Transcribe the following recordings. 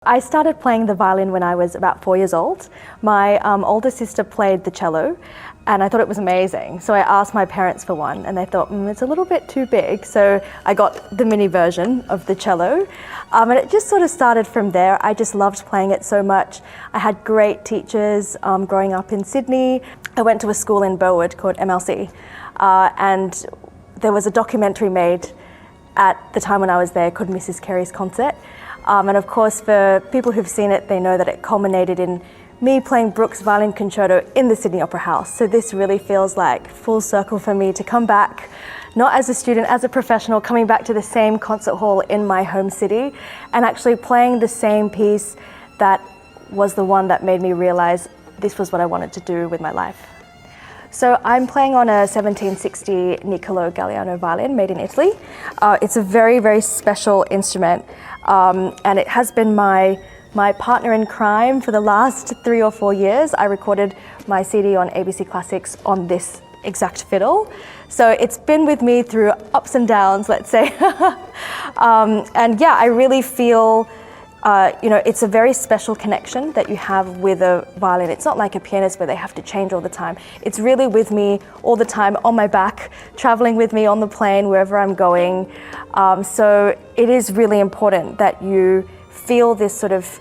I started playing the violin when I was about 4 years old. My older sister played the cello and I thought it was amazing. So I asked my parents for one and they thought, it's a little bit too big. So I got the mini version of the cello and it just sort of started from there. I just loved playing it so much. I had great teachers growing up in Sydney. I went to a school in Burwood called MLC and there was a documentary made at the time when I was there called Mrs. Carey's Concert. And of course, for people who've seen it, they know that it culminated in me playing Bruch's Violin Concerto in the Sydney Opera House. So this really feels like full circle for me to come back, not as a student, as a professional, coming back to the same concert hall in my home city and actually playing the same piece that was the one that made me realize this was what I wanted to do with my life. So I'm playing on a 1760 Niccolò Galliano violin made in Italy. It's a very, very special instrument and it has been my partner in crime for the last 3 or 4 years. I recorded my CD on ABC Classics on this exact fiddle. So it's been with me through ups and downs, let's say. And yeah, I really feel it's a very special connection that you have with a violin. It's not like a pianist where they have to change all the time. It's really with me all the time, on my back, traveling with me on the plane, wherever I'm going. So it is really important that you feel this sort of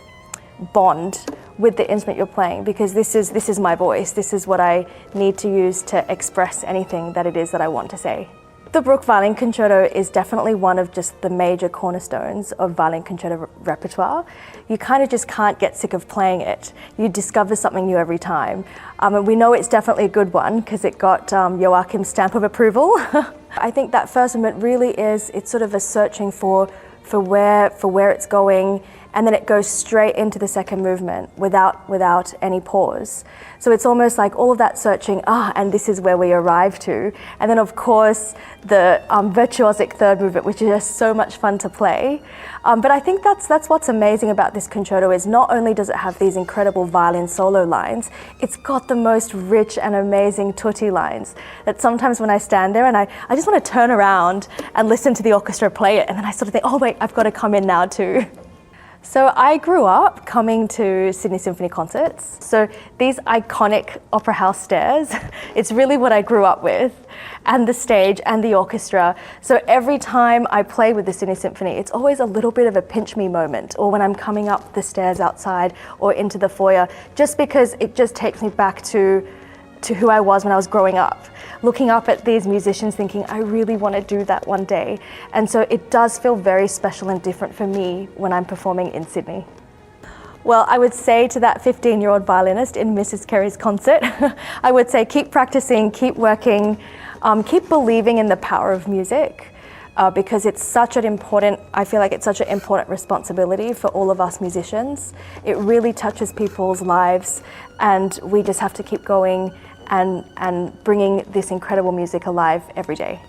bond with the instrument you're playing, because this is my voice. This is what I need to use to express anything that it is that I want to say. The Bruch Violin Concerto is definitely one of just the major cornerstones of violin concerto repertoire. You kind of just can't get sick of playing it. You discover something new every time. And we know it's definitely a good one because it got Joachim's stamp of approval. I think that first movement really it's sort of a searching for where it's going, and then it goes straight into the second movement without any pause. So it's almost like all of that searching, and this is where we arrive to. And then of course the virtuosic third movement, which is just so much fun to play. But I think that's what's amazing about this concerto, is not only does it have these incredible violin solo lines, it's got the most rich and amazing tutti lines that sometimes when I stand there and I just want to turn around and listen to the orchestra play it, and then I sort of think, oh wait, I've got to come in now too. So I grew up coming to Sydney Symphony concerts. So these iconic opera house stairs, it's really what I grew up with, and the stage and the orchestra. So every time I play with the Sydney Symphony, it's always a little bit of a pinch me moment, or when I'm coming up the stairs outside or into the foyer, just because it just takes me back to who I was when I was growing up, looking up at these musicians thinking, I really want to do that one day. And so it does feel very special and different for me when I'm performing in Sydney. Well, I would say to that 15-year-old violinist in Mrs. Carey's Concert, I would say keep practicing, keep working, keep believing in the power of music. Because it's such an important, I feel like it's such an important responsibility for all of us musicians. It really touches people's lives, and we just have to keep going and bringing this incredible music alive every day.